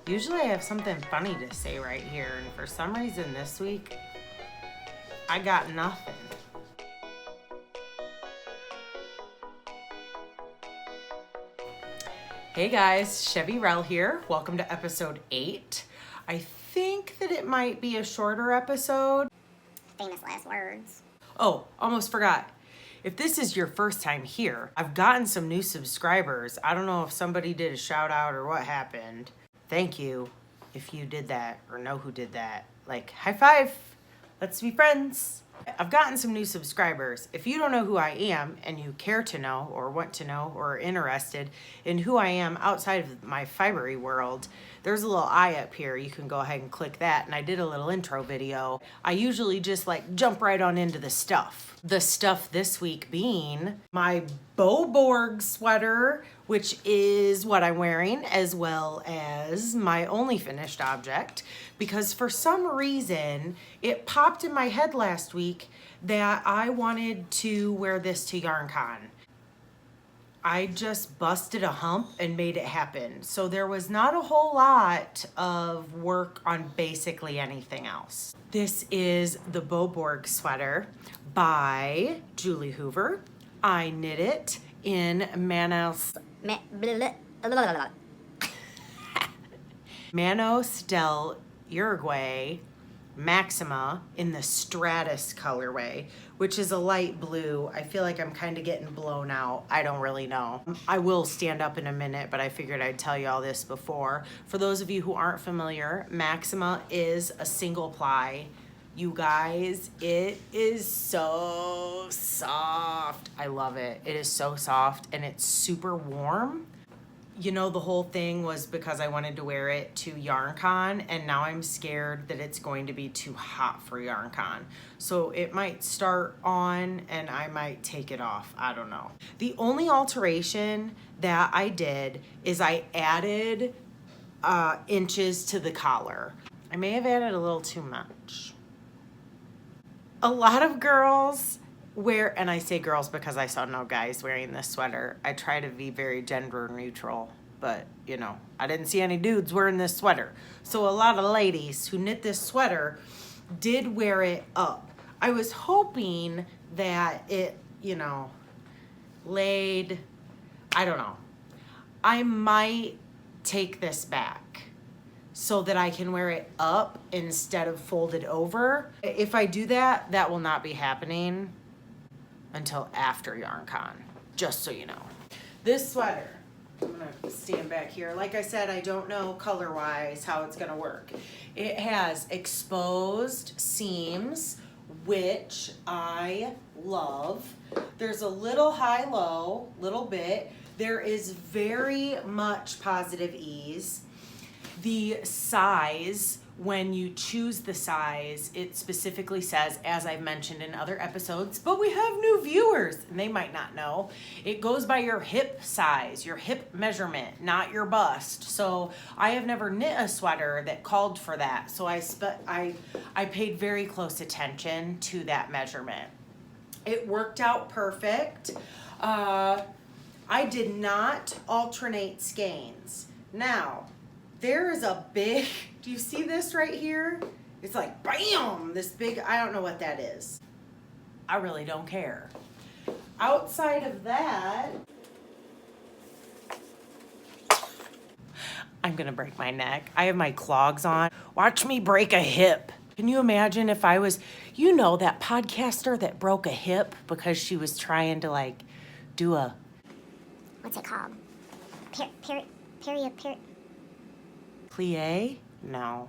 Usually I have something funny to say right here, and for some reason this week, I got nothing. Hey guys, Chevy Rell here. Welcome to episode 8. I think that it might be a shorter episode. Famous last words. Oh, almost forgot. If this is your first time here, I've gotten some new subscribers. I don't know if somebody did a shout out or what happened. Thank you if you did that or know who did that. Like, high five. Let's be friends. I've gotten some new subscribers. If you don't know who I am and you care to know or want to know or are interested in who I am outside of my fibery world, there's a little eye up here. You can go ahead and click that. And I did a little intro video. I usually just like jump right on into the stuff. The stuff this week being my Beaubourg sweater, which is what I'm wearing, as well as my only finished object, because for some reason it popped in my head last week that I wanted to wear this to YarnCon. I just busted a hump and made it happen. So there was not a whole lot of work on basically anything else. This is the Beaubourg sweater by Julie Hoover. I knit it in Manos Del Uruquay Maxima in the Stratus colorway, which is a light blue. I feel like I'm kind of getting blown out. I don't really know. I will stand up in a minute, but I figured I'd tell you all this before. For those of you who aren't familiar, Maxima is a single ply. You guys, it is so soft. I love it. It is so soft and it's super warm. You know, the whole thing was because I wanted to wear it to YarnCon, and now I'm scared that it's going to be too hot for YarnCon. So it might start on and I might take it off. I don't know. The only alteration that I did is I added inches to the collar. I may have added a little too much. A lot of girls wear, and I say girls because I saw no guys wearing this sweater. I try to be very gender neutral, but you know, I didn't see any dudes wearing this sweater. So a lot of ladies who knit this sweater did wear it up. I was hoping that it, you know, laid, I don't know. I might take this back so that I can wear it up instead of folded over. If I do that, that will not be happening until after YarnCon, just so you know. This sweater, I'm gonna stand back here. Like I said, I don't know color-wise how it's gonna work. It has exposed seams, which I love. There's a little high-low, little bit. There is very much positive ease. The size, when you choose the size, it specifically says, as I've mentioned in other episodes, but we have new viewers and they might not know, it goes by your hip size, your hip measurement, not your bust. So I have never knit a sweater that called for that. So I paid very close attention to that measurement. It worked out perfect. I did not alternate skeins. Now, there is a big, do you see this right here? It's like, bam, this big, I don't know what that is. I really don't care. Outside of that, I'm gonna break my neck. I have my clogs on. Watch me break a hip. Can you imagine if I was, you know, that podcaster that broke a hip because she was trying to like do a, What's it called? plie? No.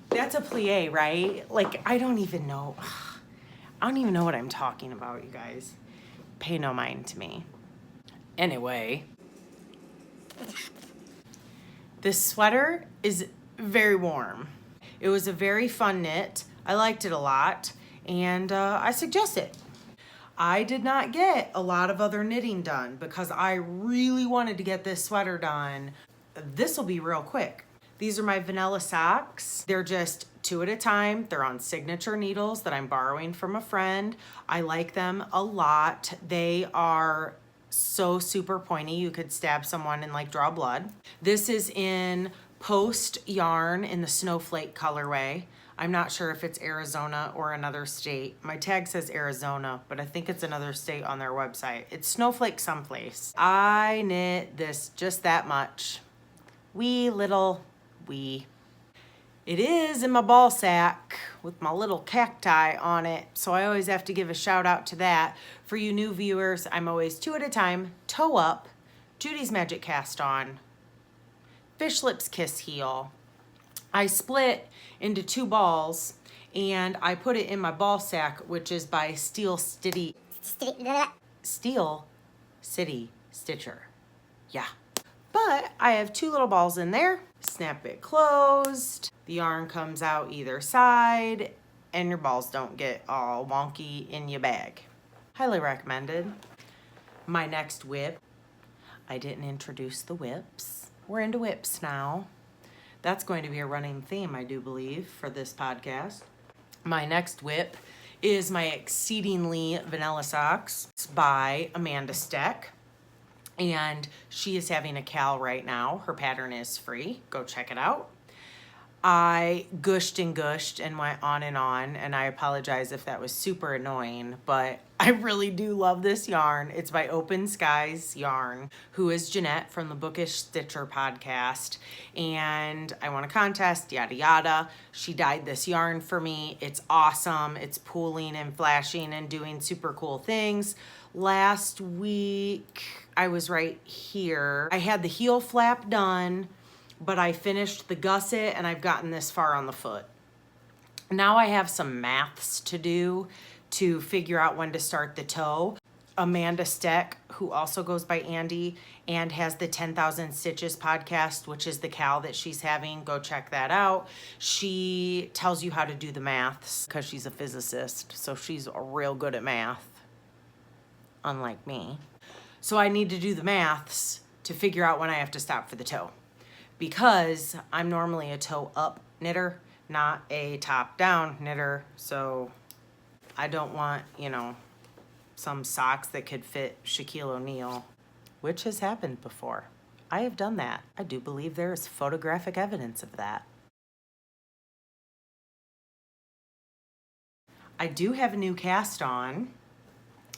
That's a plie, right? Like, I don't even know. I don't even know what I'm talking about, you guys. Pay no mind to me. Anyway. This sweater is very warm. It was a very fun knit. I liked it a lot, and I suggest it. I did not get a lot of other knitting done because I really wanted to get this sweater done. This will be real quick. These are my vanilla socks. They're just 2 at a time. They're on signature needles that I'm borrowing from a friend. I like them a lot. They are so super pointy. You could stab someone and like draw blood. This is in Post yarn in the snowflake colorway. I'm not sure if it's Arizona or another state. My tag says Arizona, but I think it's another state on their website. It's snowflake someplace. I knit this just that much. Wee little wee. It is in my ball sack with my little cacti on it, so I always have to give a shout out to that. For you new viewers, I'm always 2 at a time, toe up, Judy's Magic Cast On, Fish Lips Kiss Heel. I split into 2 balls and I put it in my ball sack, which is by Steel City Stitcher. Yeah. But I have 2 little balls in there. Snap it closed. The yarn comes out either side and your balls don't get all wonky in your bag. Highly recommended. My next whip. I didn't introduce the whips. We're into whips now. That's going to be a running theme, I do believe, for this podcast. My next whip is my Exceedingly Vanilla Socks. It's by Amanda Speck. And she is having a cal right now. Her pattern is free. Go check it out. I gushed and went on, and I apologize if that was super annoying, but I really do love this yarn. It's by Open Skies Yarn, who is Jeanette from the Bookish Stitcher podcast, and I won a contest, yada yada. She dyed this yarn for me. It's awesome. It's pooling and flashing and doing super cool things. Last week, I was right here. I had the heel flap done, but I finished the gusset and I've gotten this far on the foot. Now I have some maths to do to figure out when to start the toe. Amanda Speck, who also goes by Andy and has the 10,000 Stitches podcast, which is the cal that she's having. Go check that out. She tells you how to do the maths because she's a physicist, so she's real good at math, unlike me. So I need to do the maths to figure out when I have to stop for the toe, because I'm normally a toe up knitter, not a top down knitter. So I don't want, some socks that could fit Shaquille O'Neal, which has happened before. I have done that. I do believe there is photographic evidence of that. I do have a new cast on,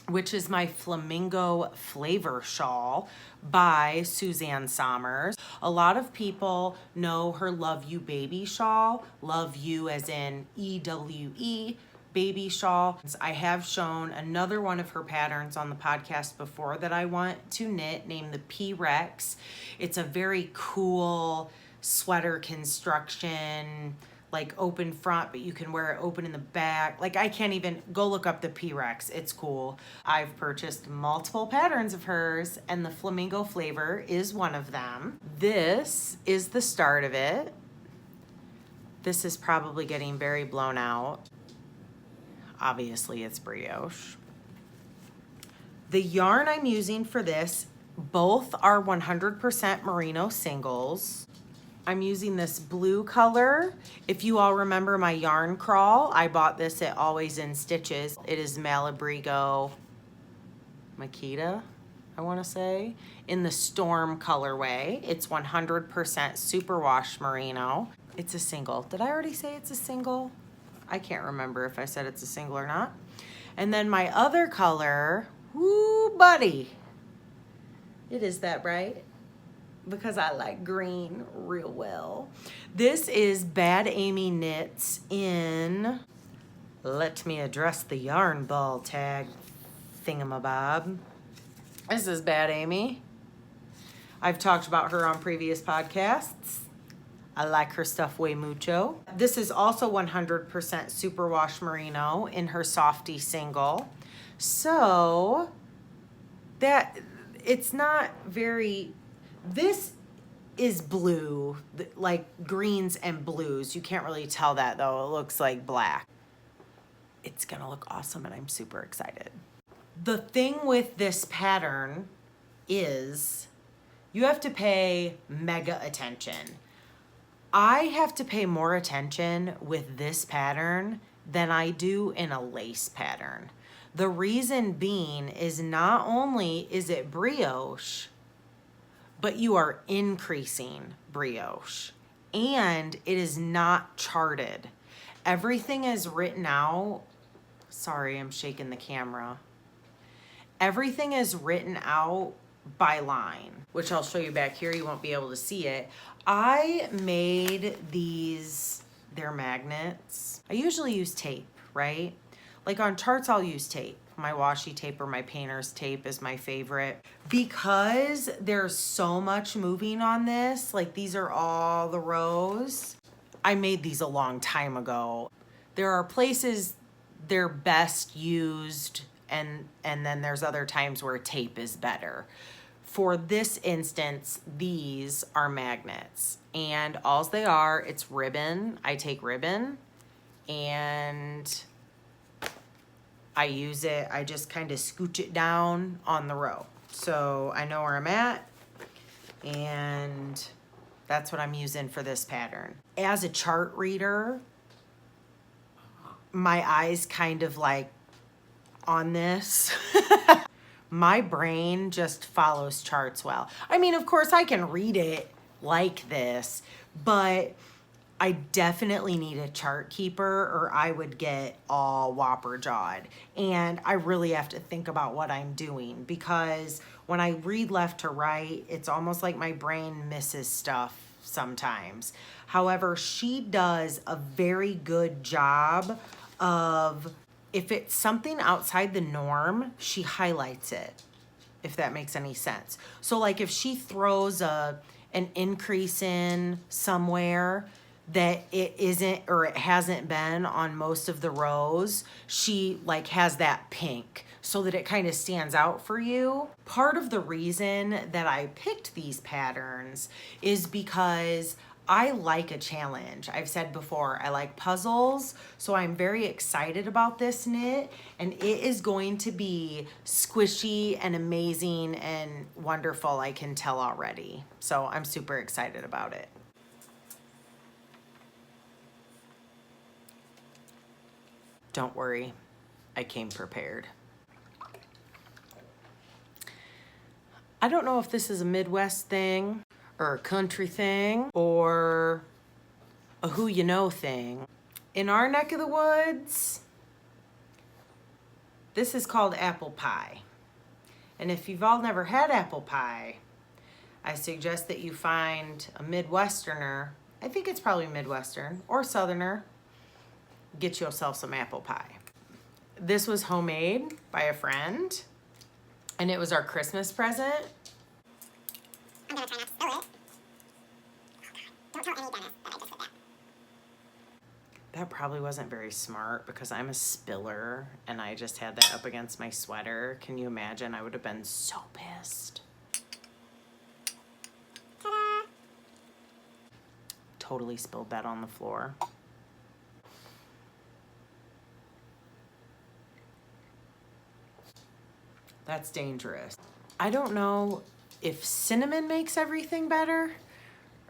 which is my Flamingo Flavor shawl by Suzanne Sommers. A lot of people know her Love You Baby shawl, Love You as in EWE, baby shawl. I have shown another one of her patterns on the podcast before that I want to knit, named the P-Rex. It's a very cool sweater construction, like open front, but you can wear it open in the back. Like, I can't even go look up the P-Rex. It's cool. I've purchased multiple patterns of hers, and the Flamingo Flavor is one of them. This is the start of it. This is probably getting very blown out. Obviously, it's brioche. The yarn I'm using for this, both are 100% merino singles. I'm using this blue color. If you all remember my yarn crawl, I bought this at Always in Stitches. It is Malabrigo Mechita, I want to say, in the Storm colorway. It's 100% superwash merino. It's a single. Did I already say it's a single? I can't remember if I said it's a single or not. And then my other color, woo buddy. It is that bright, because I like green real well. This is Bad Amy Knits in, let me address the yarn ball tag thingamabob. This is Bad Amy. I've talked about her on previous podcasts. I like her stuff way mucho. This is also 100% superwash merino in her softy single. So that it's not very, this is blue, like greens and blues. You can't really tell that though. It looks like black. It's gonna look awesome and I'm super excited. The thing with this pattern is you have to pay mega attention. I have to pay more attention with this pattern than I do in a lace pattern. The reason being is not only is it brioche, but you are increasing brioche. and it is not charted. Everything is written out. Sorry, I'm shaking the camera. Everything is written out by line, which I'll show you back here. You won't be able to see it. I made these, they're magnets. I usually use tape, right? Like on charts, I'll use tape. My washi tape or my painter's tape is my favorite. Because there's so much moving on this, like these are all the rows. I made these a long time ago. There are places they're best used and then there's other times where tape is better. For this instance, these are magnets and all they are, it's ribbon. I take ribbon and I use it, I just kind of scooch it down on the row. So I know where I'm at and that's what I'm using for this pattern. As a chart reader, my eyes kind of like on this. My brain just follows charts well. I mean, of course I can read it like this, but I definitely need a chart keeper or I would get all whopper jawed. And I really have to think about what I'm doing because when I read left to right, it's almost like my brain misses stuff sometimes. However, she does a very good job of, if it's something outside the norm, she highlights it, if that makes any sense. So like if she throws an increase in somewhere that it isn't or it hasn't been on most of the rows, she like has that pink so that it kind of stands out for you. Part of the reason that I picked these patterns is because I like a challenge. I've said before, I like puzzles, so I'm very excited about this knit, and it is going to be squishy and amazing and wonderful, I can tell already. So I'm super excited about it. Don't worry, I came prepared. I don't know if this is a Midwest thing or a country thing or a who you know thing. In our neck of the woods, this is called apple pie. And if you've all never had apple pie, I suggest that you find a Midwesterner, I think it's probably Midwestern or Southerner, get yourself some apple pie. This was homemade by a friend and it was our Christmas present. I'm gonna try not to spill it. Don't tell any dentist that I just did that. That probably wasn't very smart because I'm a spiller and I just had that up against my sweater. Can you imagine? I would have been so pissed. Ta-da! Totally spilled that on the floor. That's dangerous. I don't know if cinnamon makes everything better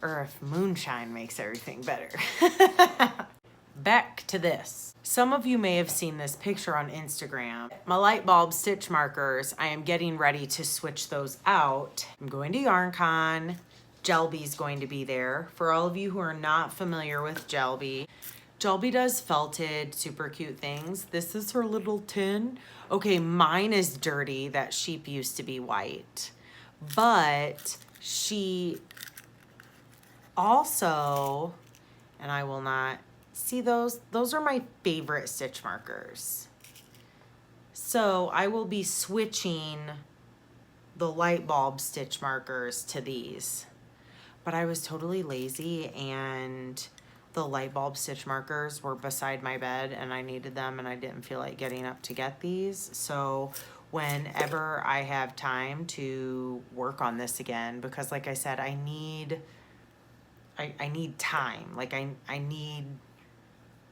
or if moonshine makes everything better. Back to this. Some of you may have seen this picture on Instagram. My light bulb stitch markers, I am getting ready to switch those out. I'm going to YarnCon. Jelby's going to be there. For all of you who are not familiar with Jelby, Jelby does felted, super cute things. This is her little tin. Okay, mine is dirty. That sheep used to be white. But she also, and I will not, see those are my favorite stitch markers. So I will be switching the light bulb stitch markers to these. But I was totally lazy and the light bulb stitch markers were beside my bed and I needed them and I didn't feel like getting up to get these. So whenever I have time to work on this again, because like I said, I need time. Like I need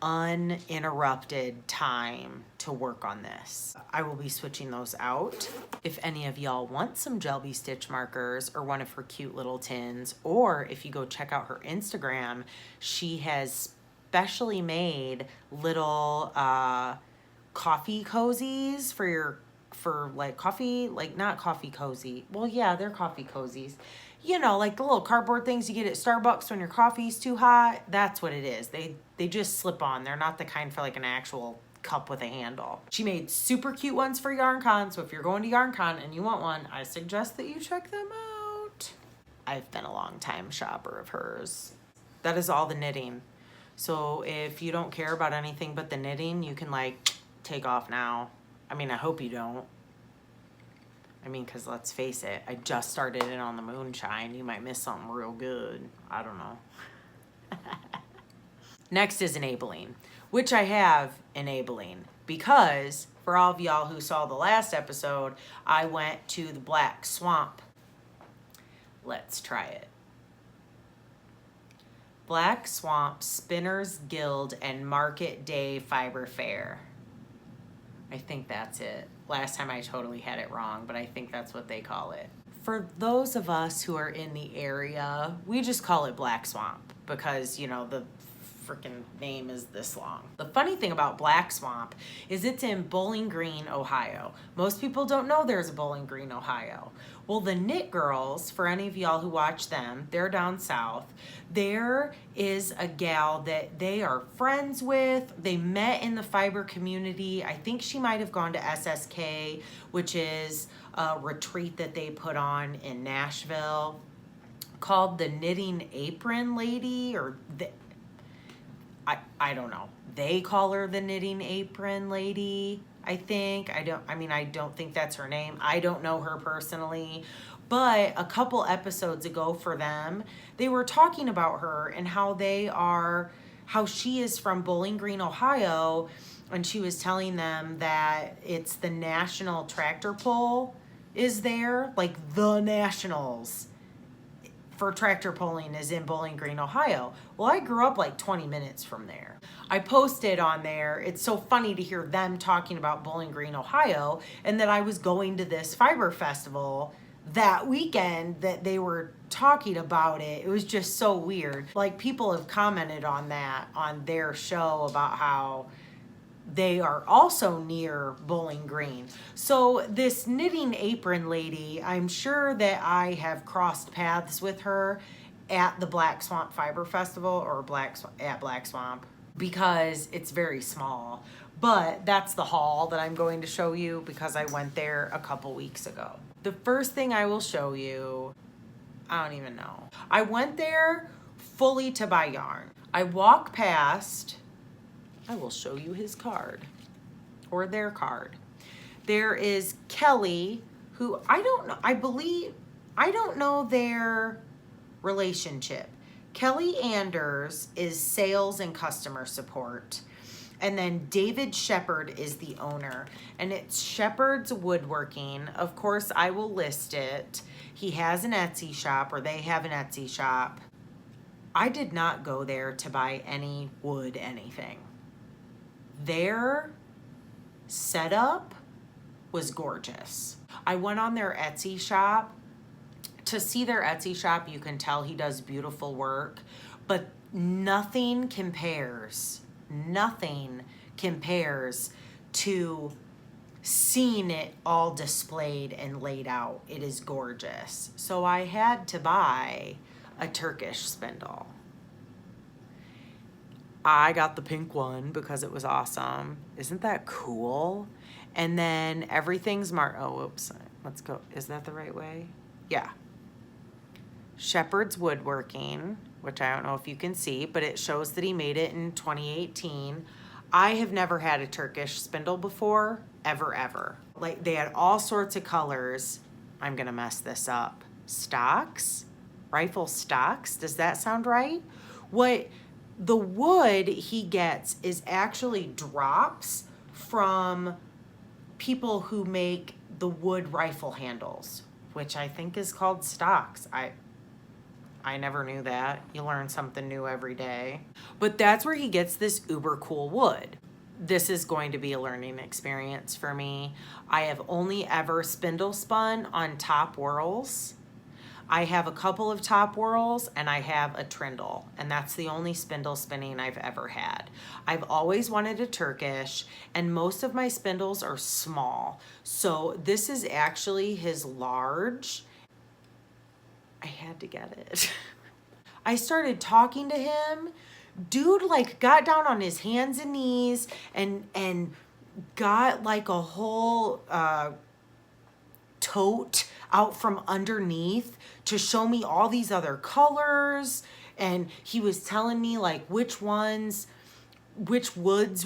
uninterrupted time to work on this. I will be switching those out. If any of y'all want some Jelby stitch markers or one of her cute little tins, or if you go check out her Instagram, she has specially made little coffee cozies for your for like coffee, like not coffee cozy. Well, yeah, they're coffee cozies. You know, like the little cardboard things you get at Starbucks when your coffee's too hot. That's what it is. They just slip on. They're not the kind for like an actual cup with a handle. She made super cute ones for YarnCon. So if you're going to YarnCon and you want one, I suggest that you check them out. I've been a long time shopper of hers. That is all the knitting. So if you don't care about anything but the knitting, you can like take off now. I mean, I hope you don't. I mean, because let's face it, I just started in on the Moonshine. You might miss something real good. I don't know. Next is enabling, which I have enabling because for all of y'all who saw the last episode, I went to the Blackswamp. Let's try it. Blackswamp Spinners Guild and Market Day Fiber Fair. I think that's it. Last time I totally had it wrong, but I think that's what they call it. For those of us who are in the area, we just call it Blackswamp because, you know, the freaking name is this long. The funny thing about Blackswamp is it's in Bowling Green, Ohio. Most people don't know there's a Bowling Green, Ohio. Well, the Knit Girls, for any of y'all who watch them, they're down south. There is a gal that they are friends with. They met in the fiber community. I think she might have gone to SSK, which is a retreat that they put on in Nashville called the Knitting Apron Lady, or I don't know. They call her the Knitting Apron Lady, I think. I don't think that's her name. I don't know her personally. But a couple episodes ago for them, they were talking about her and how she is from Bowling Green, Ohio. And she was telling them that it's the National Tractor Pull is there. Like the Nationals for tractor pulling is in Bowling Green, Ohio. Well, I grew up like 20 minutes from there. I posted on there, it's so funny to hear them talking about Bowling Green, Ohio, and that I was going to this fiber festival that weekend that they were talking about it. It was just so weird. Like people have commented on that on their show about how they are also near Bowling Green. So this Knitting Apron Lady, I'm sure that I have crossed paths with her at the Blackswamp Fiber Festival or at Blackswamp because it's very small. But that's the haul that I'm going to show you because I went there a couple weeks ago. The first thing I will show you, I don't even know. I went there fully to buy yarn. I walk past, I will show you his card or their card. There is Kelly, who I don't know, I don't know their relationship. Kelly Anders is sales and customer support. And then David Shepard is the owner. And it's Shepard's Woodworking. Of course, I will list it. He has an Etsy shop, or they have an Etsy shop. I did not go there to buy any wood anything. Their setup was gorgeous. I went on their Etsy shop. To see their Etsy shop, you can tell he does beautiful work, but nothing compares to seeing it all displayed and laid out. It is gorgeous. So I had to buy a Turkish spindle. I got the pink one because it was awesome. Isn't that cool? And then everything's marked. Oh, whoops. Let's go. Is that the right way? Yeah. Shepard's Woodworking, which I don't know if you can see, but it shows that he made it in 2018. I have never had a Turkish spindle before, ever. Like, they had all sorts of colors. I'm gonna mess this up. Stocks? Rifle stocks? Does that sound right? What the wood he gets is actually drops from people who make the wood rifle handles, which I think is called stocks. I never knew that. You learn something new every day. But that's where he gets this uber cool wood. This is going to be a learning experience for me. I have only ever spindle spun on top whirls. I have a couple of top whirls and I have a trindle, and that's the only spindle spinning I've ever had. I've always wanted a Turkish, and most of my spindles are small. So this is actually his large. I had to get it. I started talking to him. Dude like got down on his hands and knees and got like a whole tote out from underneath to show me all these other colors, and he was telling me like which woods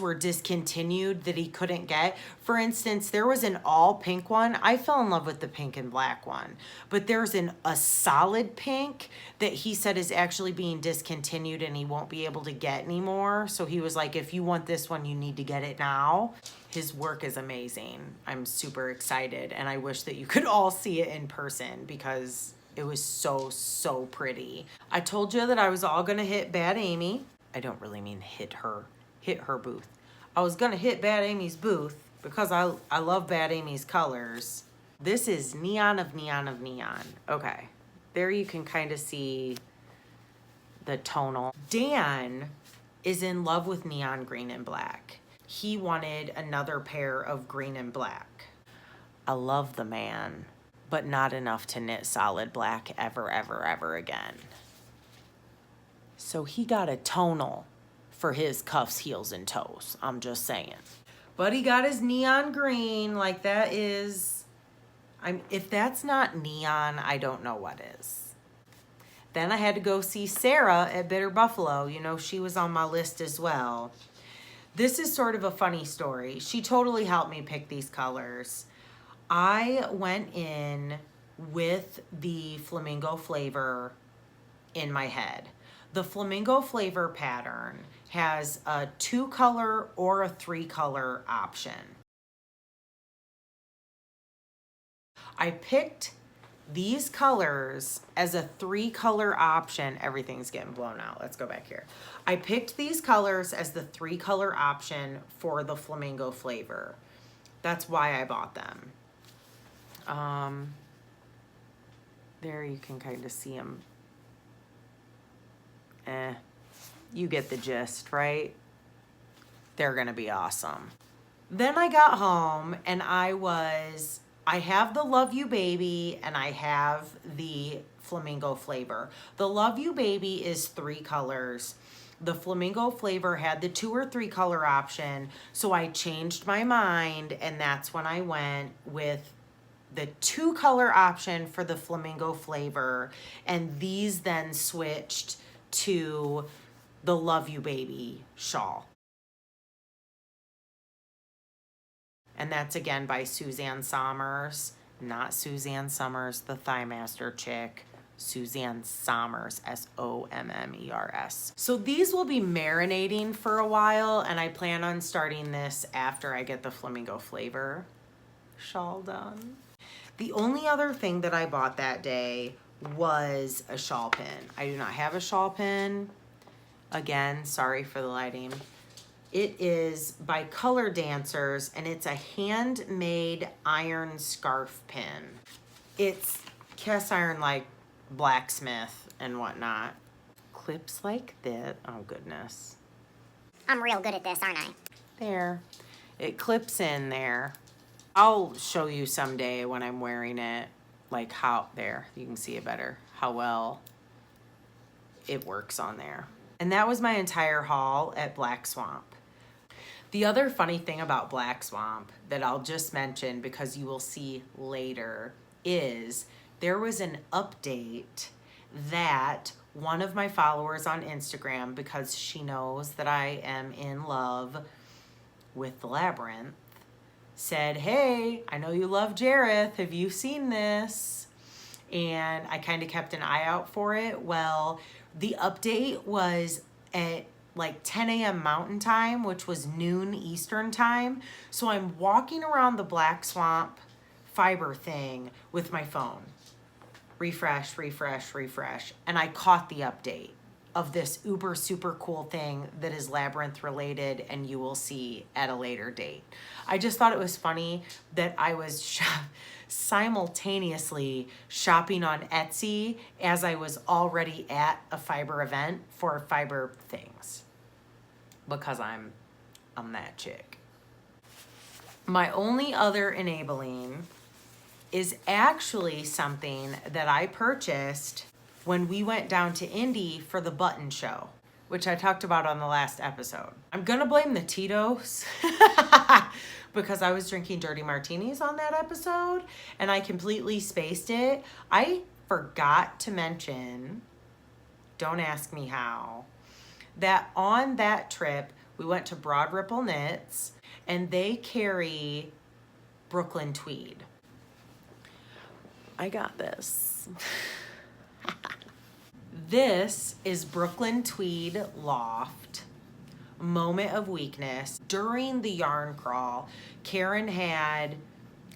were discontinued that he couldn't get. For instance, there was an all pink one. I fell in love with the pink and black one, but there's a solid pink that he said is actually being discontinued and he won't be able to get anymore. So he was like, if you want this one, you need to get it now. His work is amazing. I'm super excited, and I wish that you could all see it in person because it was so pretty. I told you that I was all gonna hit Bad Amy. I don't really mean hit her booth. I was gonna hit Bad Amy's booth because I love Bad Amy's colors. This is Neon of Neon of Neon. Okay, there you can kind of see the tonal. Dan is in love with neon green and black. He wanted another pair of green and black. I love the man, but not enough to knit solid black ever again. So he got a tonal for his cuffs, heels, and toes. I'm just saying. But he got his neon green, like that is, if that's not neon, I don't know what is. Then I had to go see Sarah at Bitter Buffalo. You know, she was on my list as well. This is sort of a funny story. She totally helped me pick these colors. I went in with the Flamingo Flavor in my head. The Flamingo Flavor pattern has a 2-color or a 3-color option. I picked these colors as a 3-color option. Everything's getting blown out. Let's go back here. I picked these colors as the 3-color option for the Flamingo Flavor. That's why I bought them. There you can kind of see them. You get the gist, right? They're gonna be awesome. Then I got home and I have the Love You Baby and I have the Flamingo Flavor. The Love You Baby is 3 colors. The Flamingo Flavor had the 2 or 3 color option, so I changed my mind, and that's when I went with the 2 color option for the Flamingo Flavor, and these then switched to the Love You Baby shawl. And that's again by Suzanne Somers, not Suzanne Summers, the Thigh Master chick. Suzanne Somers, S-O-M-M-E-R-S. So these will be marinating for a while, and I plan on starting this after I get the Flamingo Flavor shawl done. The only other thing that I bought that day was a shawl pin. I do not have a shawl pin. Again, sorry for the lighting. It is by Color Dancers, and it's a handmade iron scarf pin. It's cast iron like blacksmith and whatnot. Clips like that. Oh goodness. I'm real good at this, aren't I? There. It clips in there. I'll show you someday when I'm wearing it, like how, there, you can see it better, how well it works on there. And that was my entire haul at Blackswamp. The other funny thing about Blackswamp that I'll just mention because you will see later is there was an update that one of my followers on Instagram, because she knows that I am in love with the Labyrinth, said, hey, I know you love Jareth. Have you seen this? And I kind of kept an eye out for it. Well, the update was at like 10 a.m. Mountain Time, which was noon Eastern Time. So I'm walking around the Blackswamp fiber thing with my phone. Refresh, refresh, refresh. And I caught the update. of this uber super cool thing that is labyrinth related, and you will see at a later date. I just thought it was funny that I was simultaneously shopping on Etsy as I was already at a fiber event for fiber things, because I'm that chick. My only other enabling is actually something that I purchased when we went down to Indy for the button show, which I talked about on the last episode. I'm gonna blame the Tito's because I was drinking dirty martinis on that episode and I completely spaced it. I forgot to mention, don't ask me how, that on that trip we went to Broadripple Knits and they carry Brooklyn Tweed. I got this. This is Brooklyn Tweed Loft, Moment of Weakness. During the yarn crawl, Karen had,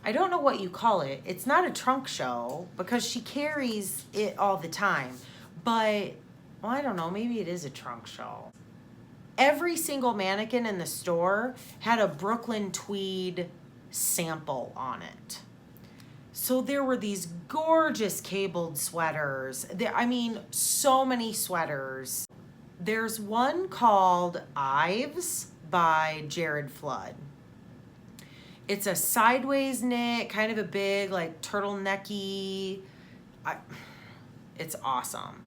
I don't know what you call it. It's not a trunk show because she carries it all the time. But, well, I don't know, maybe it is a trunk show. Every single mannequin in the store had a Brooklyn Tweed sample on it. So there were these gorgeous cabled sweaters. I mean, so many sweaters. There's one called Ives by Jared Flood. It's a sideways knit, kind of a big, like, turtlenecky. It's awesome.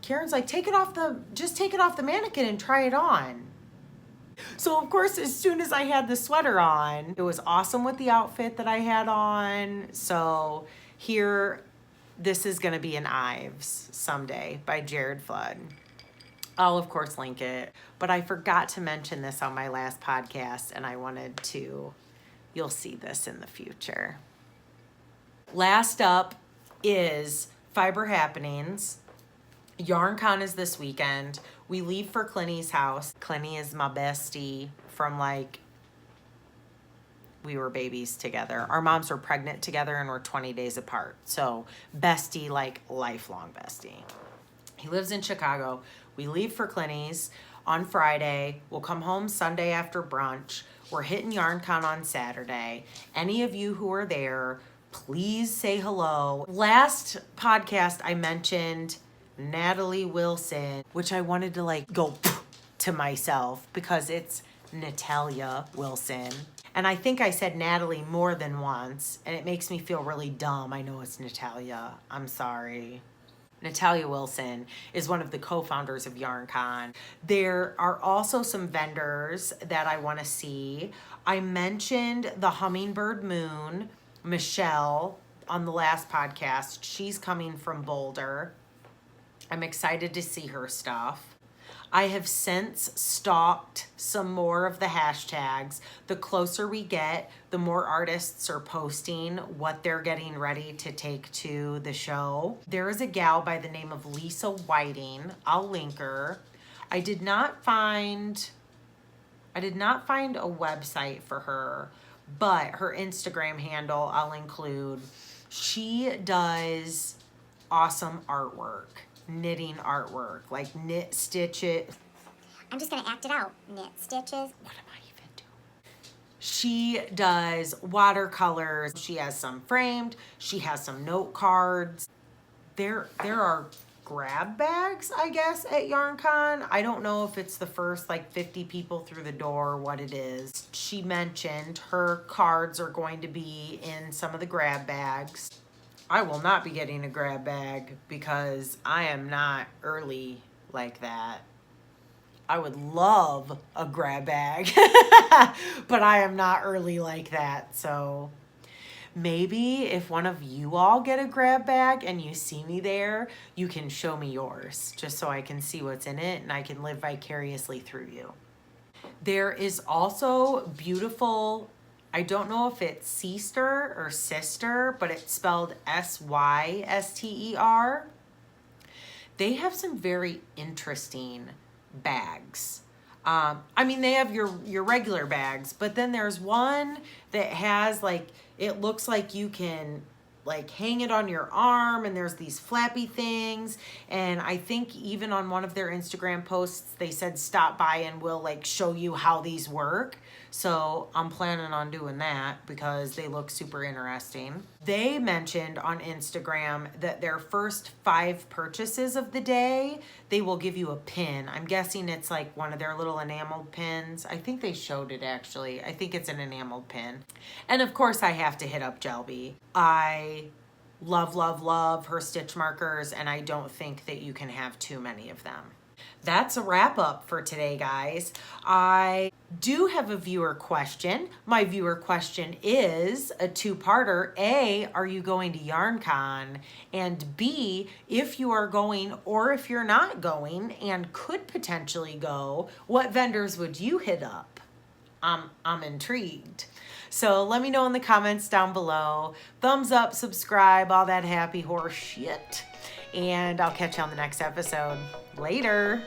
Karen's like, just take it off the mannequin and try it on. So of course, as soon as I had the sweater on, it was awesome with the outfit that I had on. So here, this is gonna be an Ives someday by Jared Flood. I'll of course link it, but I forgot to mention this on my last podcast and I wanted to, you'll see this in the future. Last up is Fiber Happenings. YarnCon is this weekend. We leave for Clinny's house. Clinny is my bestie from, like, we were babies together. Our moms were pregnant together and we're 20 days apart. So bestie, like lifelong bestie. He lives in Chicago. We leave for Clinny's on Friday. We'll come home Sunday after brunch. We're hitting YarnCon on Saturday. Any of you who are there, please say hello. Last podcast I mentioned Natalia Wilson, which I wanted to like go to myself because it's Natalia Wilson. And I think I said Natalie more than once, and it makes me feel really dumb. I know it's Natalia. I'm sorry. Natalia Wilson is one of the co-founders of YarnCon. There are also some vendors that I want to see. I mentioned the Hummingbird Moon, Michelle, on the last podcast. She's coming from Boulder. I'm excited to see her stuff. I have since stalked some more of the hashtags. The closer we get, the more artists are posting what they're getting ready to take to the show. There is a gal by the name of Lisa Whiting. I'll link her. I did not find a website for her, but her Instagram handle I'll include. She does awesome artwork. Knitting artwork, like knit stitches. I'm just gonna act it out. Knit stitches. What am I even doing? She does watercolors. She has some framed. She has some note cards. There are grab bags, I guess, at YarnCon. I don't know if it's the first like 50 people through the door or what it is. She mentioned her cards are going to be in some of the grab bags. I will not be getting a grab bag because I am not early like that. I would love a grab bag, but I am not early like that. So maybe if one of you all get a grab bag and you see me there, you can show me yours just so I can see what's in it and I can live vicariously through you. There is also beautiful, I don't know if it's Syster or Syster, but it's spelled Syster. They have some very interesting bags. I mean, they have your regular bags, but then there's one that has like, it looks like you can like hang it on your arm, and there's these flappy things. And I think even on one of their Instagram posts, they said stop by and we'll like show you how these work. So I'm planning on doing that because they look super interesting. They mentioned on Instagram that their first 5 purchases of the day, they will give you a pin. I'm guessing it's like one of their little enameled pins. I think they showed it actually. I think it's an enameled pin. And of course I have to hit up Jelby. I love her stitch markers, and I don't think that you can have too many of them. That's a wrap up for today, guys. I do have a viewer question. My viewer question is a 2-parter. A, are you going to YarnCon? And B, if you are going or if you're not going and could potentially go, what vendors would you hit up? I'm intrigued. So let me know in the comments down below. Thumbs up, subscribe, all that happy horse shit. And I'll catch you on the next episode. Later.